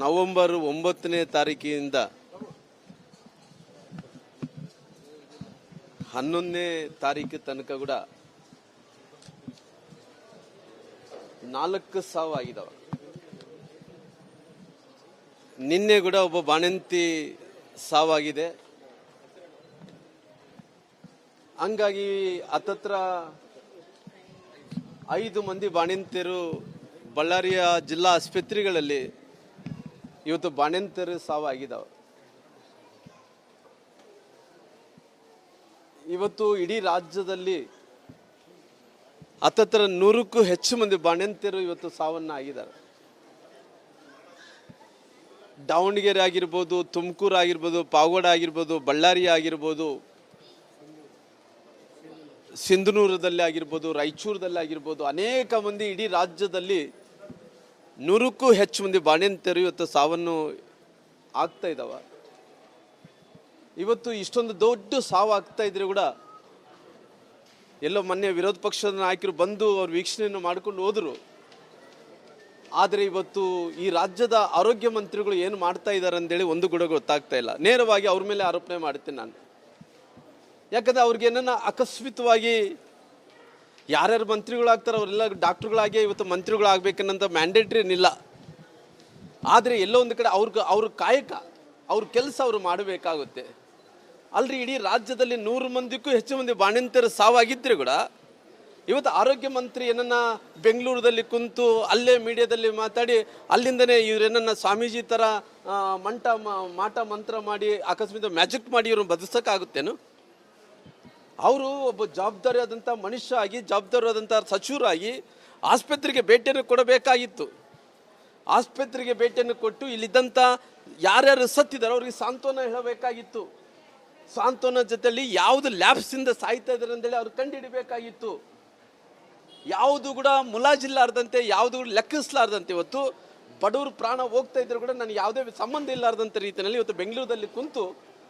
November 9ನೇ ತಾರೀಕಿನಿಂದ 11ನೇ ತಾರೀಕು ತನಕ ಕೂಡ 4 ಸಾವು ಆಗಿದಾವೆ. ನಿನ್ನೆ ಕೂಡ ಒಬ್ಬ ಬಾಣಂತಿ ಸಾವಾಗಿದೆ. ಹಂಗಾಗಿ ಹತ್ತತ್ರ 5 ಮಂದಿ ಬಾಣಂತಿಯರು ಬಳ್ಳಾರಿಯ ಜಿಲ್ಲಾ ಆಸ್ಪತ್ರೆಗಳಲ್ಲಿ ಇವತ್ತು ಬಾಣಂತಿಯರು ಸಾವಾಗಿದ್ದಾವೆ. ಇವತ್ತು ಇಡೀ ರಾಜ್ಯದಲ್ಲಿ ಹತ್ತತ್ರ 100ಕ್ಕೂ ಹೆಚ್ಚು ಮಂದಿ ಬಾಣಂತಿಯರು ಇವತ್ತು ಸಾವನ್ನ ಆಗಿದ್ದಾರೆ. ದಾವಣಗೆರೆ ಆಗಿರ್ಬೋದು, ತುಮಕೂರು ಆಗಿರ್ಬೋದು, ಪಾವಗಡ ಆಗಿರ್ಬೋದು, ಬಳ್ಳಾರಿ ಆಗಿರ್ಬೋದು, ಸಿಂಧನೂರದಲ್ಲಿ ಆಗಿರ್ಬೋದು, ರಾಯಚೂರದಲ್ಲಿ ಆಗಿರ್ಬೋದು, ಅನೇಕ ಮಂದಿ ಇಡೀ ರಾಜ್ಯದಲ್ಲಿ 100ಕ್ಕೂ ಹೆಚ್ಚು ಮಂದಿ ಬಾಣಂತಿಯರು ಇವತ್ತು ಸಾವನ್ನು ಆಗ್ತಾ ಇದ್ದಾವೆ. ಇವತ್ತು ಇಷ್ಟೊಂದು ದೊಡ್ಡ ಸಾವು ಆಗ್ತಾ ಇದ್ರೆ ಕೂಡ ಎಲ್ಲೋ ಮೊನ್ನೆ ವಿರೋಧ ಪಕ್ಷದ ನಾಯಕರು ಬಂದು ಅವ್ರು ವೀಕ್ಷಣೆಯನ್ನು ಮಾಡ್ಕೊಂಡು ಹೋದರು. ಆದರೆ ಇವತ್ತು ಈ ರಾಜ್ಯದ ಆರೋಗ್ಯ ಮಂತ್ರಿಗಳು ಏನು ಮಾಡ್ತಾ ಇದ್ದಾರೆ ಅಂತೇಳಿ ಒಂದು ಕೂಡ ಗೊತ್ತಾಗ್ತಾ ಇಲ್ಲ. ನೇರವಾಗಿ ಅವ್ರ ಮೇಲೆ ಆರೋಪಣೆ ಮಾಡ್ತೀನಿ ನಾನು. ಯಾಕಂದರೆ ಅವ್ರಿಗೆ ಏನನ್ನ ಅಕಸ್ಮಿತವಾಗಿ ಯಾರ್ಯಾರು ಮಂತ್ರಿಗಳಾಗ್ತಾರೆ ಅವರೆಲ್ಲ ಡಾಕ್ಟ್ರುಗಳಾಗಿ ಇವತ್ತು ಮಂತ್ರಿಗಳಾಗಬೇಕನ್ನಂಥ ಮ್ಯಾಂಡೇಟ್ರಿ ಏನಿಲ್ಲ. ಆದರೆ ಎಲ್ಲೋ ಒಂದು ಕಡೆ ಅವ್ರ ಕಾಯಕ, ಅವ್ರ ಕೆಲಸ ಅವರು ಮಾಡಬೇಕಾಗುತ್ತೆ ಅಲ್ರಿ. ಇಡೀ ರಾಜ್ಯದಲ್ಲಿ 100 ಮಂದಿಗೂ ಹೆಚ್ಚು ಮಂದಿ ಬಾಣಂತಿಯರು ಸಾವಾಗಿದ್ದರೆ ಕೂಡ ಇವತ್ತು ಆರೋಗ್ಯ ಮಂತ್ರಿ ಏನನ್ನ ಬೆಂಗಳೂರಲ್ಲಿ ಕುಂತು ಅಲ್ಲೇ ಮೀಡಿಯಾದಲ್ಲಿ ಮಾತಾಡಿ ಅಲ್ಲಿಂದನೇ ಇವರೇನನ್ನ ಸ್ವಾಮೀಜಿ ಥರ ಮಾಟ ಮಂತ್ರ ಮಾಡಿ ಅಕಸ್ಮಾತ್ ಮ್ಯಾಜಿಕ್ ಮಾಡಿ ಇವ್ರನ್ನ ಬದುಕೋಕ್ಕಾಗುತ್ತೇನು? ಅವರು ಒಬ್ಬ ಜವಾಬ್ದಾರಿಯಾದಂಥ ಮನುಷ್ಯ ಆಗಿ, ಜವಾಬ್ದಾರಿಯಾದಂಥ ಸಚಿವರಾಗಿ ಆಸ್ಪತ್ರೆಗೆ ಭೇಟಿಯನ್ನು ಕೊಡಬೇಕಾಗಿತ್ತು. ಆಸ್ಪತ್ರೆಗೆ ಭೇಟಿಯನ್ನು ಕೊಟ್ಟು ಇಲ್ಲಿದ್ದಂಥ ಯಾರ್ಯಾರು ಸತ್ತಿದ್ದಾರೋ ಅವ್ರಿಗೆ ಸಾಂತ್ವನ ಹೇಳಬೇಕಾಗಿತ್ತು. ಸಾಂತ್ವನ ಜೊತೆಯಲ್ಲಿ ಯಾವುದು ಲ್ಯಾಬ್ಸಿಂದ ಸಾಯ್ತಾ ಇದ್ದಾರೆ ಅಂತೇಳಿ ಅವ್ರು ಕಂಡುಹಿಡಬೇಕಾಗಿತ್ತು. ಯಾವುದು ಕೂಡ ಮುಲಾಜಿಲ್ಲಾರ್ದಂತೆ, ಯಾವುದು ಲೆಕ್ಕಿಸಲಾರ್ದಂತೆ ಇವತ್ತು ಬಡವರು ಪ್ರಾಣ ಹೋಗ್ತಾ ಇದ್ರು ಕೂಡ ನನಗೆ ಯಾವುದೇ ಸಂಬಂಧ ಇಲ್ಲಾರ್ದಂಥ ರೀತಿಯಲ್ಲಿ ಇವತ್ತು ಬೆಂಗಳೂರಲ್ಲಿ ಕುಂತು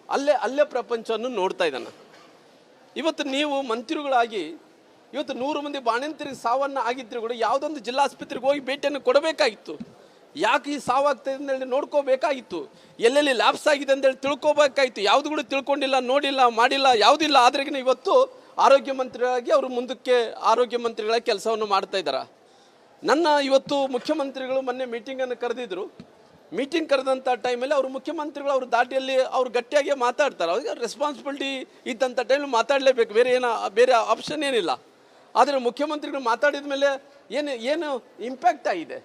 ಅಲ್ಲೇ ಪ್ರಪಂಚವನ್ನು ನೋಡ್ತಾ ಇದ್ದಾನೆ. ಇವತ್ತು ನೀವು ಮಂತ್ರಿಗಳಾಗಿ ಇವತ್ತು 100 ಮಂದಿ ಬಾಣಂತಿಯರಿಗೆ ಸಾವನ್ನು ಆಗಿದ್ರು ಕೂಡ ಯಾವುದೊಂದು ಜಿಲ್ಲಾ ಆಸ್ಪತ್ರೆಗೆ ಹೋಗಿ ಭೇಟಿಯನ್ನು ಕೊಡಬೇಕಾಗಿತ್ತು. ಯಾಕೆ ಈ ಸಾವಾಗ್ತದೆ ಅಂತೇಳಿ ನೋಡ್ಕೋಬೇಕಾಗಿತ್ತು. ಎಲ್ಲೆಲ್ಲಿ ಲ್ಯಾಬ್ಸ್ ಆಗಿದೆ ಅಂತೇಳಿ ತಿಳ್ಕೊಬೇಕಾಗಿತ್ತು. ಯಾವುದು ಕೂಡ ತಿಳ್ಕೊಂಡಿಲ್ಲ, ನೋಡಿಲ್ಲ, ಮಾಡಿಲ್ಲ, ಯಾವುದಿಲ್ಲ. ಆದ್ರೆಗಿನ ಇವತ್ತು ಆರೋಗ್ಯ ಮಂತ್ರಿಯಾಗಿ ಅವರು ಮುಂದಕ್ಕೆ ಆರೋಗ್ಯ ಮಂತ್ರಿಗಳ ಕೆಲಸವನ್ನು ಮಾಡ್ತಾ ಇದ್ದಾರೆ. ಇವತ್ತು ಮುಖ್ಯಮಂತ್ರಿಗಳು ಮೊನ್ನೆ ಮೀಟಿಂಗನ್ನು ಕರೆದಿದ್ರು. ಮೀಟಿಂಗ್ ಕರೆದಂಥ ಟೈಮಲ್ಲಿ ಅವರು ಮುಖ್ಯಮಂತ್ರಿಗಳು ಅವ್ರ ದಾಟಿಯಲ್ಲಿ ಅವ್ರು ಗಟ್ಟಿಯಾಗಿ ಮಾತಾಡ್ತಾರೆ. ಅವ್ರಿಗೆ ರೆಸ್ಪಾನ್ಸಿಬಿಲಿಟಿ ಇದ್ದಂಥ ಟೈಮಲ್ಲಿ ಮಾತಾಡಲೇಬೇಕು, ಬೇರೆ ಆಪ್ಷನ್ ಏನಿಲ್ಲ. ಆದರೆ ಮುಖ್ಯಮಂತ್ರಿಗಳು ಮಾತಾಡಿದ ಮೇಲೆ ಏನು ಇಂಪ್ಯಾಕ್ಟ್ ಆಗಿದೆ,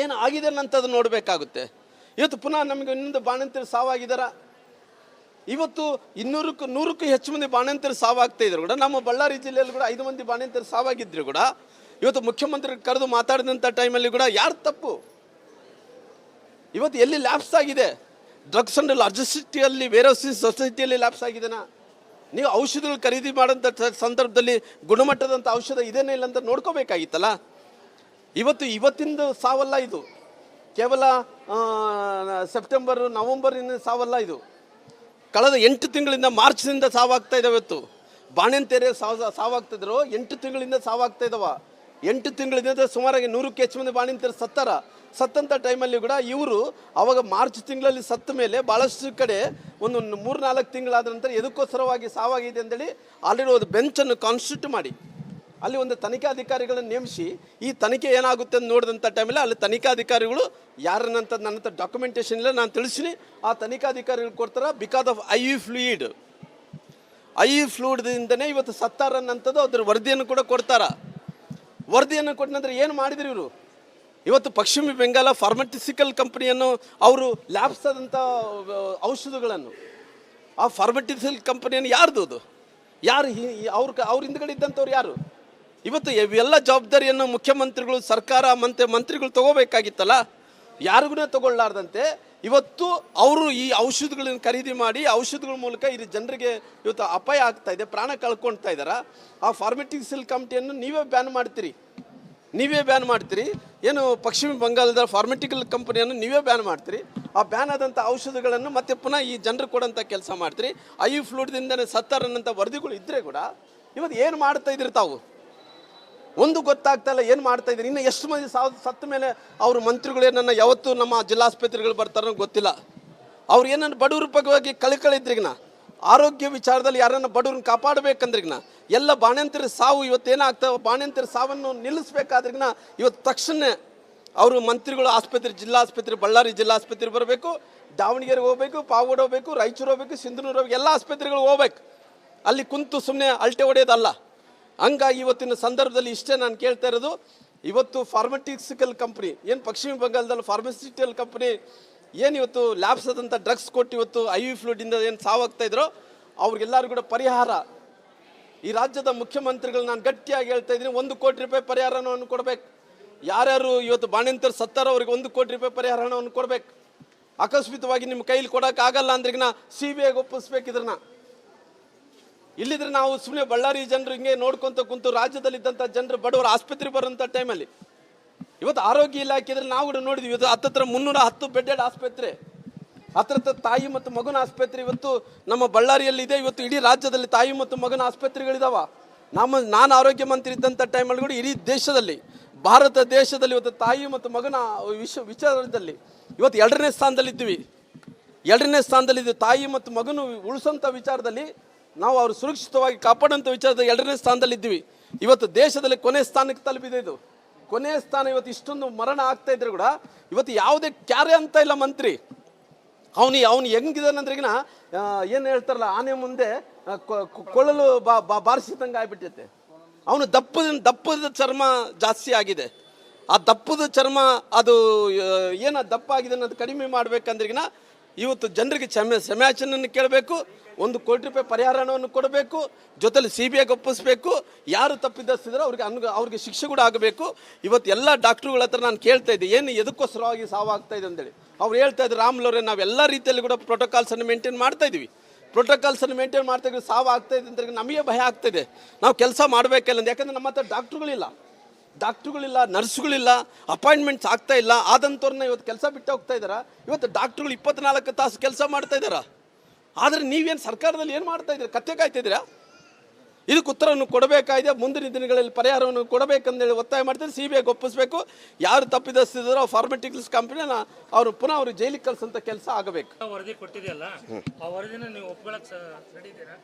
ಏನು ಆಗಿದೆ ಅನ್ನೋಂಥದ್ದು ನೋಡಬೇಕಾಗುತ್ತೆ. ಇವತ್ತು ಪುನಃ ನಮಗೆ ಇನ್ನೊಂದು ಬಾಣಂತಿಯರು ಸಾವಾಗಿದ್ದಾರ. ಇವತ್ತು 100ಕ್ಕೂ ಹೆಚ್ಚು ಮಂದಿ ಬಾಣಂತಿಯರು ಸಾವಾಗ್ತಾ ಇದ್ರು ಕೂಡ ನಮ್ಮ ಬಳ್ಳಾರಿ ಜಿಲ್ಲೆಯಲ್ಲಿ ಕೂಡ 5 ಮಂದಿ ಬಾಣಂತಿಯರು ಸಾವಾಗಿದ್ರು ಕೂಡ ಇವತ್ತು ಮುಖ್ಯಮಂತ್ರಿ ಕರೆದು ಮಾತಾಡಿದಂಥ ಟೈಮಲ್ಲಿ ಕೂಡ ಯಾರು ತಪ್ಪು? ಇವತ್ತು ಎಲ್ಲಿ ಲ್ಯಾಬ್ಸ್ ಆಗಿದೆ? ಡ್ರಗ್ಸ್ ಅಂಡ್ ಲಾಜಿಸ್ಟಿಕಲ್ಲಿ ವೇರ್ಹೌಸಿಂಗ್ ಸೊಸೈಟಿಯಲ್ಲಿ ಲ್ಯಾಬ್ಸ್ ಆಗಿದೆನಾ? ನೀವು ಔಷಧಿಗಳು ಖರೀದಿ ಮಾಡೋಂಥ ಸಂದರ್ಭದಲ್ಲಿ ಗುಣಮಟ್ಟದಂಥ ಔಷಧ ಇದೇನೇ ಇಲ್ಲ ಅಂತ ನೋಡ್ಕೋಬೇಕಾಗಿತ್ತಲ್ಲ. ಇವತ್ತಿಂದು ಸಾವಲ್ಲ ಇದು, ಕೇವಲ ಸೆಪ್ಟೆಂಬರ್ ನವೆಂಬರಿನ ಸಾವಲ್ಲ ಇದು. ಕಳೆದ 8 ತಿಂಗಳಿಂದ ಮಾರ್ಚ್ನಿಂದ ಸಾವಾಗ್ತಾ ಇದ್ದಾವೆ. ಇವತ್ತು ಬಾಣಂತಿಯರೇ ಸಾವಾಗ್ತಿದ್ರು, 8 ತಿಂಗಳಿಂದ ಸಾವಾಗ್ತಾ ಇದ್ದಾವ. 8 ತಿಂಗಳಿಂದ ಸುಮಾರಾಗಿ 100ಕ್ಕೂ ಹೆಚ್ಚು ಮಂದಿ ಬಾಣಂತಿಯರು ಸತ್ತಂಥ ಟೈಮಲ್ಲಿ ಕೂಡ ಇವರು ಅವಾಗ ಮಾರ್ಚ್ ತಿಂಗಳಲ್ಲಿ ಸತ್ತ ಮೇಲೆ ಭಾಳಷ್ಟು ಕಡೆ ಒಂದು 3-4 ತಿಂಗಳಾದ ನಂತರ ಎದಕ್ಕೋಸ್ಕರವಾಗಿ ಸಾವಾಗಿದೆ ಅಂತೇಳಿ ಆಲ್ರೆಡಿ ಒಂದು ಬೆಂಚನ್ನು ಕಾನ್ಸ್ಟಿಟ್ಯೂಟ್ ಮಾಡಿ ಅಲ್ಲಿ ಒಂದು ತನಿಖಾಧಿಕಾರಿಗಳನ್ನು ನೇಮಿಸಿ ಈ ತನಿಖೆ ಏನಾಗುತ್ತೆ ಅಂತ ನೋಡಿದಂಥ ಟೈಮಲ್ಲಿ ಅಲ್ಲಿ ತನಿಖಾಧಿಕಾರಿಗಳು ಯಾರನ್ನಂತ ನನ್ನ ಹತ್ರ ಡಾಕ್ಯುಮೆಂಟೇಷನ್ ಇಲ್ಲ, ನಾನು ತಿಳಿಸಿನಿ. ಆ ತನಿಖಾಧಿಕಾರಿಗಳು ಕೊಡ್ತಾರೆ ಬಿಕಾಸ್ ಆಫ್ ಐ ಫ್ಲೂಯಿಡ್ದಿಂದನೇ ಇವತ್ತು ಸತ್ತಾರನ್ನಂಥದ್ದು ಅದ್ರ ವರದಿಯನ್ನು ಕೂಡ ಕೊಡ್ತಾರೆ. ವರದಿಯನ್ನು ಕೊಟ್ಟ ನಂತರ ಏನು ಮಾಡಿದ್ರು ಇವರು? ಇವತ್ತು ಪಶ್ಚಿಮ ಬೆಂಗಾಲ ಫಾರ್ಮಸ್ಯೂಟಿಕಲ್ ಕಂಪನಿಯನ್ನು ಅವರು ಲ್ಯಾಬ್ಸ್ ಆದಂಥ ಔಷಧಗಳನ್ನು, ಆ ಫಾರ್ಮಸ್ಯೂಟಿಕಲ್ ಕಂಪನಿಯನ್ನು ಯಾರ್ದು ಅದು? ಯಾರು ಅವ್ರ ಹಿಂದ್ಗಡೆ ಇದ್ದಂಥವ್ರು ಯಾರು? ಇವತ್ತು ಇವೆಲ್ಲ ಜವಾಬ್ದಾರಿಯನ್ನು ಮುಖ್ಯಮಂತ್ರಿಗಳು, ಸರ್ಕಾರ, ಮಂತ್ರಿಗಳು ತಗೋಬೇಕಾಗಿತ್ತಲ್ಲ. ಯಾರಿಗೂ ತಗೊಳ್ಳಾರ್ದಂತೆ ಇವತ್ತು ಅವರು ಈ ಔಷಧಗಳನ್ನು ಖರೀದಿ ಮಾಡಿ ಔಷಧಗಳ ಮೂಲಕ ಇದು ಜನರಿಗೆ ಇವತ್ತು ಅಪಾಯ ಆಗ್ತಾ ಇದೆ, ಪ್ರಾಣ ಕಳ್ಕೊಳ್ತಾ ಇದ್ದಾರೆ. ಆ ಫಾರ್ಮಸ್ಯೂಟಿಕಲ್ ಕಂಪನಿಯನ್ನು ನೀವೇ ಬ್ಯಾನ್ ಮಾಡ್ತೀರಿ. ಏನು ಪಶ್ಚಿಮ ಬಂಗಾಳದ ಫಾರ್ಮಸ್ಯೂಟಿಕಲ್ ಕಂಪನಿಯನ್ನು ನೀವೇ ಬ್ಯಾನ್ ಮಾಡ್ತೀರಿ. ಆ ಬ್ಯಾನ್ ಆದಂಥ ಔಷಧಗಳನ್ನು ಮತ್ತೆ ಪುನಃ ಈ ಜನರು ಕೊಡೋಂಥ ಕೆಲಸ ಮಾಡ್ತೀರಿ. ಫ್ಲೂಯಿಡ್ದಿಂದನೇ ಸತ್ತಾರನ್ನಂಥ ವರದಿಗಳು ಇದ್ದರೆ ಕೂಡ ಇವತ್ತು ಏನು ಮಾಡ್ತಾ ಇದ್ರಿ ತಾವು? ಒಂದು ಗೊತ್ತಾಗ್ತಾ ಇಲ್ಲ ಏನು ಮಾಡ್ತಾ ಇದ್ದಾರೆ. ಇನ್ನು ಎಷ್ಟು ಮಂದಿ ಸತ್ತ ಮೇಲೆ ಅವ್ರ ಮಂತ್ರಿಗಳೇನನ್ನ ಯಾವತ್ತು ನಮ್ಮ ಜಿಲ್ಲಾಸ್ಪತ್ರೆಗಳು ಬರ್ತಾರೋ ಗೊತ್ತಿಲ್ಲ. ಅವ್ರು ಏನನ್ನ ಬಡವ್ರ ಬಗ್ಗೆ ಕಳಿಕಳಿದ್ರಿಗ್ನ ಆರೋಗ್ಯ ವಿಚಾರದಲ್ಲಿ ಯಾರನ್ನ ಬಡವ್ರನ್ನ ಕಾಪಾಡಬೇಕಂದ್ರಿಗ್ನ ಎಲ್ಲ ಬಾಣಂತಿರ ಸಾವು ಇವತ್ತೇನಾಗ್ತಾವೆ, ಬಾಣಂತಿರ ಸಾವನ್ನು ನಿಲ್ಲಿಸ್ಬೇಕಾದ್ರಿಗ್ನ ಇವತ್ತು ತಕ್ಷಣ ಅವರು ಮಂತ್ರಿಗಳು ಆಸ್ಪತ್ರೆ, ಜಿಲ್ಲಾಸ್ಪತ್ರೆ, ಬಳ್ಳಾರಿ ಜಿಲ್ಲಾಸ್ಪತ್ರೆ ಬರಬೇಕು, ದಾವಣಗೆರೆಗೆ ಹೋಗ್ಬೇಕು, ಪಾವಗಡ ಹೋಗ್ಬೇಕು, ರಾಯಚೂರು ಹೋಗ್ಬೇಕು, ಸಿಂಧನೂರು ಹೋಗ್ಬೇಕು, ಎಲ್ಲ ಆಸ್ಪತ್ರೆಗಳು ಹೋಗ್ಬೇಕು. ಅಲ್ಲಿ ಕುಂತು ಸುಮ್ಮನೆ ಅಲ್ಟೆ ಹೊಡೆಯೋದಲ್ಲ. ಹಂಗಾಗಿ ಇವತ್ತಿನ ಸಂದರ್ಭದಲ್ಲಿ ಇಷ್ಟೇ ನಾನು ಕೇಳ್ತಾ ಇರೋದು, ಇವತ್ತು ಫಾರ್ಮಸ್ಯೂಟಿಕಲ್ ಕಂಪ್ನಿ ಏನು ಪಶ್ಚಿಮ ಬಂಗಾಳದಲ್ಲಿ ಫಾರ್ಮಸ್ಯೂಟಿಕಲ್ ಕಂಪ್ನಿ ಏನು ಇವತ್ತು ಲ್ಯಾಬ್ಸ್ ಆದಂಥ ಡ್ರಗ್ಸ್ ಕೊಟ್ಟು ಇವತ್ತು IV ಫ್ಲೂಯಿಡಿಂದ ಏನು ಸಾವಾಗ್ತಾ ಇದ್ರೋ ಅವ್ರಿಗೆಲ್ಲರೂ ಕೂಡ ಪರಿಹಾರ ಈ ರಾಜ್ಯದ ಮುಖ್ಯಮಂತ್ರಿಗಳು ನಾನು ಗಟ್ಟಿಯಾಗಿ ಹೇಳ್ತಾ ಇದ್ದೀನಿ, 1 ಕೋಟಿ ರೂಪಾಯಿ ಪರಿಹಾರ ಹಣವನ್ನು ಕೊಡಬೇಕು. ಯಾರ್ಯಾರು ಇವತ್ತು ಬಾಣಂತಿಯರು ಸತ್ತಾರೋ ಅವ್ರಿಗೆ 1 ಕೋಟಿ ರೂಪಾಯಿ ಪರಿಹಾರ ಹಣವನ್ನು ಕೊಡಬೇಕು. ಅಕಸ್ಮಿತವಾಗಿ ನಿಮ್ಮ ಕೈಲಿ ಕೊಡೋಕ್ಕಾಗಲ್ಲ ಅಂದ್ರಿಗಿನ CBIಗೆ ಒಪ್ಪಿಸ್ಬೇಕು. ಇದನ್ನ ಇಲ್ಲಿದ್ರೆ ನಾವು ಸುಮ್ಮನೆ ಬಳ್ಳಾರಿ ಜನರು ಹಿಂಗೆ ನೋಡ್ಕೊಂತ ಕುಂತು ರಾಜ್ಯದಲ್ಲಿದ್ದಂಥ ಜನರು ಬಡವರು ಆಸ್ಪತ್ರೆ ಬರೋಂಥ ಟೈಮಲ್ಲಿ ಇವತ್ತು ಆರೋಗ್ಯ ಇಲಾಖೆ ಇದ್ರೆ ನಾವು ಕೂಡ ನೋಡಿದ್ವಿ. ಇವತ್ತು ಹತ್ತತ್ರ 310 ಬೆಡ್ಡೆಡ್ ಆಸ್ಪತ್ರೆ, ಹತ್ರ ತಾಯಿ ಮತ್ತು ಮಗನ ಆಸ್ಪತ್ರೆ ಇವತ್ತು ನಮ್ಮ ಬಳ್ಳಾರಿಯಲ್ಲಿ ಇದೆ. ಇವತ್ತು ಇಡೀ ರಾಜ್ಯದಲ್ಲಿ ತಾಯಿ ಮತ್ತು ಮಗನ ಆಸ್ಪತ್ರೆಗಳಿದಾವ. ನಾನು ಆರೋಗ್ಯ ಮಂತ್ರಿ ಇದ್ದಂಥ ಟೈಮಲ್ಲಿ ಕೂಡ ಇಡೀ ದೇಶದಲ್ಲಿ, ಭಾರತ ದೇಶದಲ್ಲಿ ಇವತ್ತು ತಾಯಿ ಮತ್ತು ಮಗನ ವಿಚಾರದಲ್ಲಿ ಇವತ್ತು 2ನೇ ಸ್ಥಾನದಲ್ಲಿದ್ದೀವಿ. 2ನೇ ಸ್ಥಾನದಲ್ಲಿದ್ದೀವಿ. ತಾಯಿ ಮತ್ತು ಮಗನು ಉಳಿಸೋಂಥ ವಿಚಾರದಲ್ಲಿ ನಾವು ಅವರು ಸುರಕ್ಷಿತವಾಗಿ ಕಾಪಾಡೋಂಥ ವಿಚಾರದಲ್ಲಿ 2ನೇ ಸ್ಥಾನದಲ್ಲಿದ್ದೀವಿ. ಇವತ್ತು ದೇಶದಲ್ಲಿ ಕೊನೆ ಸ್ಥಾನಕ್ಕೆ ತಲುಪಿದೆ. ಇದು ಕೊನೆಯ ಸ್ಥಾನ. ಇವತ್ತು ಇಷ್ಟೊಂದು ಮರಣ ಆಗ್ತಾ ಇದ್ರು ಕೂಡ ಇವತ್ತು ಯಾವುದೇ ಕ್ಯಾರೆ ಅಂತ ಇಲ್ಲ ಮಂತ್ರಿ. ಅವನು ಹೆಂಗಿದಾನಂದ್ರಿಗಿನ ಏನು ಹೇಳ್ತಾರಲ್ಲ, ಆನೆ ಮುಂದೆ ಕೊಳ್ಳಲು ಬಾರಿಸಿದಂಗೆ ಆಗ್ಬಿಟ್ಟೈತೆ. ಅವನು ದಪ್ಪದ ಚರ್ಮ ಜಾಸ್ತಿ ಆಗಿದೆ. ಆ ದಪ್ಪದ ಚರ್ಮ ಅದು ಏನು ದಪ್ಪ ಆಗಿದೆ ಅನ್ನೋದು ಕಡಿಮೆ ಮಾಡ್ಬೇಕಂದ್ರಿಗಿನ ಇವತ್ತು ಜನರಿಗೆ ಕ್ಷಮೆಯಾಚನೆಯನ್ನು ಕೇಳಬೇಕು, 1 ಕೋಟಿ ರೂಪಾಯಿ ಪರಿಹಾರ ಹಣವನ್ನು ಕೊಡಬೇಕು, ಜೊತೆಲಿ CBIಗೆ ಒಪ್ಪಿಸ್ಬೇಕು. ಯಾರು ತಪ್ಪಿದ್ದಸ್ತಿದ್ರು ಅವ್ರಿಗೆ ಶಿಕ್ಷೆ ಕೂಡ ಆಗಬೇಕು. ಇವತ್ತು ಎಲ್ಲ ಡಾಕ್ಟ್ರುಗಳ ಹತ್ರ ನಾನು ಕೇಳ್ತಾ ಇದ್ದೆ, ಏನು ಎದಕ್ಕೋಸ್ಕರವಾಗಿ ಸಾವಾಗ್ತಾ ಇದೆ ಅಂತೇಳಿ. ಅವ್ರು ಹೇಳ್ತಾ ಇದ್ರು, ರಾಮ್ಲವ್ರೆ ನಾವೆಲ್ಲ ರೀತಿಯಲ್ಲಿ ಕೂಡ ಪ್ರೋಟೋಕಾಲ್ಸನ್ನು ಮೇಂಟೈನ್ ಮಾಡ್ತಾ ಇದ್ದೀವಿ, ಪ್ರೋಟೋಕಾಲ್ಸನ್ನು ಮೇಂಟೈನ್ ಮಾಡ್ತಾ ಇದ್ವಿ. ಸಾವು ಆಗ್ತಾ ಇದೆ ಅಂತ ನಮಗೆ ಭಯ ಆಗ್ತಾಯಿದೆ. ನಾವು ಕೆಲಸ ಮಾಡಬೇಕಲ್ಲ ಅಂತ. ಯಾಕಂದರೆ ನಮ್ಮ ಹತ್ರ ಡಾಕ್ಟ್ರುಗಳಿಲ್ಲ, ನರ್ಸ್ಗಳಿಲ್ಲ, ಅಪಾಯಿಂಟ್ಮೆಂಟ್ಸ್ ಆಗ್ತಾ ಇಲ್ಲ. ಆದಂಥವ್ರನ್ನ ಇವತ್ತು ಕೆಲಸ ಬಿಟ್ಟು ಹೋಗ್ತಾ ಇದ್ದಾರಾ. ಇವತ್ತು ಡಾಕ್ಟ್ರುಗಳು 24 ತಾಸು ಕೆಲಸ ಮಾಡ್ತಾ ಇದ್ದಾರಾ. ಆದರೆ ನೀವೇನು ಸರ್ಕಾರದಲ್ಲಿ ಏನು ಮಾಡ್ತಾ ಇದ್ದೀರಾ? ಕತ್ತೆ ಕಾಯ್ತಾ ಇದ್ದೀರಾ? ಇದಕ್ಕೆ ಉತ್ತರವನ್ನು ಕೊಡಬೇಕಾಗಿದೆ. ಮುಂದಿನ ದಿನಗಳಲ್ಲಿ ಪರಿಹಾರವನ್ನು ಕೊಡಬೇಕಂದೇಳಿ ಒತ್ತಾಯ ಮಾಡ್ತಾರೆ. CBIಗೆ ಒಪ್ಪಿಸ್ಬೇಕು. ಯಾರು ತಪ್ಪಿದಸ್ತಿದ್ದಾರೋ ಫಾರ್ಮಸ್ಯೂಟಿಕಲ್ಸ್ ಕಂಪನಿನ ಅವರು ಪುನಃ ಅವರು ಜೈಲಿಗೆ ಕಳಿಸೋಂಥ ಕೆಲಸ ಆಗಬೇಕು. ವರದಿ ಕೊಟ್ಟಿದೆಯಲ್ಲ, ಆ ವರದಿನ ನೀವು ಒಪ್ಕೊಳ್ಳೋಕೆ ರೆಡಿ ಇದ್ದೀರಾ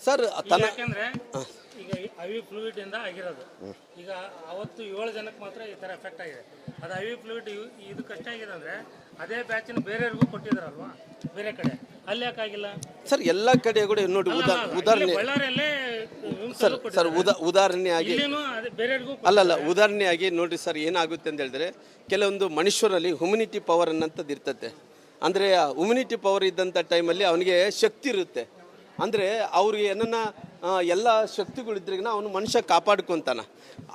ಸರ್? ಯಾಕೆಂದ್ರೆ ಈಗ IV ಫ್ಲೂಯಿಡ್ ಇಂದ ಆಗಿರೋದು. ಈಗ ಅವತ್ತು 7 ಜನಕ್ಕೆ ಮಾತ್ರ ಈ ಥರ ಎಫೆಕ್ಟ್ ಆಗಿದೆ. ಅದು IV ಫ್ಲೂಯಿಡ್ ಇದು ಕಷ್ಟ ಆಗಿದೆ ಅಂದರೆ ಅದೇ ಬ್ಯಾಚನ್ನು ಬೇರೆಯವ್ರಿಗೂ ಕೊಟ್ಟಿದ್ದಾರಲ್ವಾ ಬೇರೆ ಕಡೆ, ಅಲ್ಲಿ ಯಾಕಾಗಿಲ್ಲ ಸರ್? ಎಲ್ಲ ಕಡೆ ಕೂಡ ನೋಡಿ ಉದಾಹರಣೆ ಬಳ್ಳಾರಿಯಲ್ಲೇ ಸರ್ ಉದಾಹರಣೆಯಾಗಿ ಅಲ್ಲಲ್ಲ ಉದಾಹರಣೆಯಾಗಿ ನೋಡ್ರಿ ಸರ್, ಏನಾಗುತ್ತೆ ಅಂತ ಹೇಳಿದ್ರೆ ಕೆಲವೊಂದು ಮನುಷ್ಯರಲ್ಲಿ ಹ್ಯುಮಿನಿಟಿ ಪವರ್ ಅನ್ನೋಂಥದ್ದು ಇರ್ತದೆ. ಅಂದರೆ ಹ್ಯುಮಿನಿಟಿ ಪವರ್ ಇದ್ದಂಥ ಟೈಮಲ್ಲಿ ಅವನಿಗೆ ಶಕ್ತಿ ಇರುತ್ತೆ. ಅಂದರೆ ಅವ್ರಿಗೆ ಏನನ್ನ ಎಲ್ಲ ಶಕ್ತಿಗಳಿದ್ರಿಗಿನ ಅವನು ಮನುಷ್ಯ ಕಾಪಾಡ್ಕೊತಾನ.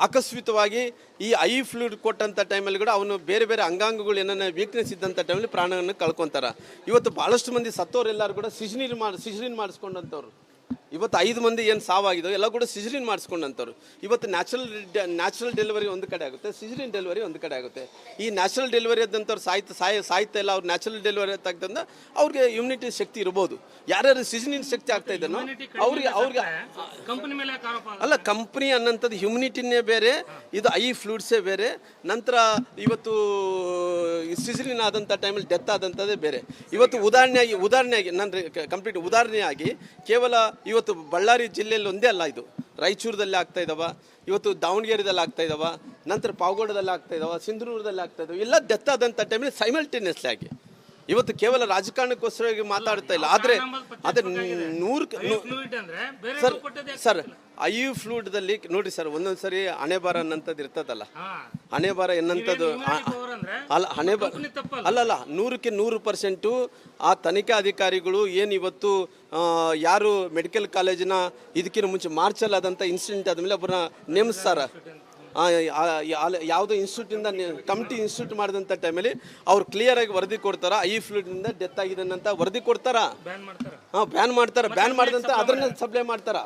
ಆಕಸ್ಮಿತವಾಗಿ ಈ IV ಫ್ಲೂಯಿಡ್ ಕೊಟ್ಟಂಥ ಟೈಮಲ್ಲಿ ಕೂಡ ಅವನು ಬೇರೆ ಬೇರೆ ಅಂಗಾಂಗಗಳು ಏನನ್ನ ವೀಕ್ನೆಸ್ ಇದ್ದಂಥ ಟೈಮಲ್ಲಿ ಪ್ರಾಣವನ್ನು ಕಳ್ಕೊತಾರೆ. ಇವತ್ತು ಭಾಳಷ್ಟು ಮಂದಿ ಸತ್ತೋರೆಲ್ಲರೂ ಕೂಡ ಸಿಜರಿನ್ ಮಾಡಿಸ್ಕೊಂಡಂಥವ್ರು. ಇವತ್ತು 5 ಮಂದಿ ಏನು ಸಾವಾಗಿದ್ದವು ಎಲ್ಲ ಕೂಡ ಸಿಜರಿನ್ ಮಾಡಿಸ್ಕೊಂಡಂಥವ್ರು. ಇವತ್ತು ನ್ಯಾಚುರಲ್ ಡೆಲಿವರಿ ಒಂದು ಕಡೆ ಆಗುತ್ತೆ, ಸಿಜರಿನ್ ಡೆಲಿವರಿ ಒಂದು ಕಡೆ ಆಗುತ್ತೆ. ಈ ನ್ಯಾಚುರಲ್ ಡೆಲಿವರಿ ಆದಂಥವ್ರು ಸಾಯ್ತಾ ಇಲ್ಲ. ಅವ್ರು ನ್ಯಾಚುರಲ್ ಡೆಲಿವರಿ ಆಗ್ತಂದ್ರೆ ಅವ್ರಿಗೆ ಇಮ್ಯುನಿಟಿ ಶಕ್ತಿ ಇರ್ಬೋದು. ಯಾರ್ಯಾರು ಸಿಜರಿನ್ ಶಕ್ತಿ ಆಗ್ತಾ ಇದ್ದಾನೋ ಅವ್ರಿಗೆ ಅಲ್ಲ, ಕಂಪ್ನಿ ಅನ್ನೋಂಥದ್ದು ಹ್ಯುಮಿನಿಟಿನೇ ಬೇರೆ, ಇದು IV ಫ್ಲೂಯಿಡ್ಸೇ ಬೇರೆ. ನಂತರ ಇವತ್ತು ಸಿಜರಿನ್ ಆದಂಥ ಟೈಮಲ್ಲಿ ಡೆತ್ ಆದಂಥದ್ದೇ ಬೇರೆ. ಇವತ್ತು ಉದಾಹರಣೆಯಾಗಿ ನಾನು ಕಂಪ್ಲೀಟ್ ಉದಾಹರಣೆಯಾಗಿ ಕೇವಲ ಇವತ್ತು ಬಳ್ಳಾರಿ ಜಿಲ್ಲೆಯಲ್ಲಿ ಒಂದೇ ಅಲ್ಲ, ಇದು ರಾಯಚೂರದಲ್ಲಿ ಆಗ್ತಾ ಇದ್ದಾವ, ಇವತ್ತು ದಾವಣಗೆರೆದಲ್ಲಿ ಆಗ್ತಾ ಇದ್ದಾವ, ನಂತರ ಪಾವಗಡದಲ್ಲಿ ಆಗ್ತಾ ಇದ್ದಾವ, ಸಿಂಧನೂರದಲ್ಲಿ ಆಗ್ತಾ ಇದ್ದಾವೆ. ಎಲ್ಲ ಡೆತ್ ಆದಂಥ ಟೈಮಲ್ಲಿ ಸೈಮಲ್ಟೇನಿಯಸ್ಲಿ ಆಗಿ ಇವತ್ತು ಕೇವಲ ರಾಜಕಾರಣಕ್ಕೋಸ್ಕರವಾಗಿ ಮಾತಾಡ್ತಾ ಇಲ್ಲ. ಆದರೆ 100 ಸರ್ IV ಫ್ಲೂಯಿಡ್ದಲ್ಲಿ ನೋಡಿ ಸರ್, ಒಂದೊಂದ್ಸರಿ ಹಣೆಬಾರ ಅನ್ನಂಥದ್ದು ಇರ್ತದಲ್ಲ, ಹಣೆಬಾರ ಎನ್ನಂಥದ್ದು ಅಲ್ಲಲ್ಲ 100ಕ್ಕೆ 100% ಆ ತನಿಖಾ ಅಧಿಕಾರಿಗಳು ಏನು ಇವತ್ತು ಯಾರು ಮೆಡಿಕಲ್ ಕಾಲೇಜಿನ ಇದಕ್ಕಿಂತ ಮುಂಚೆ ಮಾರ್ಚಲ್ಲಿ ಆದಂಥ ಇನ್ಸಿಡೆಂಟ್ ಆದಮೇಲೆ ಒಬ್ಬರನ್ನ ನೇಮಿಸ್ತಾರ. ಯಾವುದೋ ಇನ್ಸ್ಟಿಟ್ಯೂಟಿಂದ ಕಮಿಟಿ ಇನ್ಸ್ಟಿಟ್ಯೂಟ್ ಮಾಡಿದಂಥ ಟೈಮಲ್ಲಿ ಅವ್ರು ಕ್ಲಿಯರಾಗಿ ವರದಿ ಕೊಡ್ತಾರ, IV ಫ್ಲೂಯಿಡ್ನಿಂದ ಡೆತ್ ಆಗಿದೆ ಅಂತ ವರದಿ ಕೊಡ್ತಾರ. ಬ್ಯಾನ್ ಮಾಡಿದಂತ ಅದನ್ನೇ ಸಪ್ಲೈ ಮಾಡ್ತಾರ,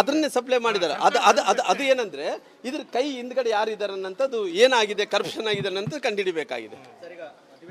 ಅದನ್ನೇ ಸಪ್ಲೈ ಮಾಡಿದಾರೆ. ಅದು ಏನಂದ್ರೆ ಇದ್ರ ಕೈ ಹಿಂದ್ಗಡೆ ಯಾರು ಇದಾರೆ ಅನ್ನೋಂಥದ್ದು ಏನಾಗಿದೆ, ಕರಪ್ಷನ್ ಆಗಿದೆ ಅನ್ನೋಂಥದ್ದು ಕಂಡುಹಿಡಿಬೇಕಾಗಿದೆ.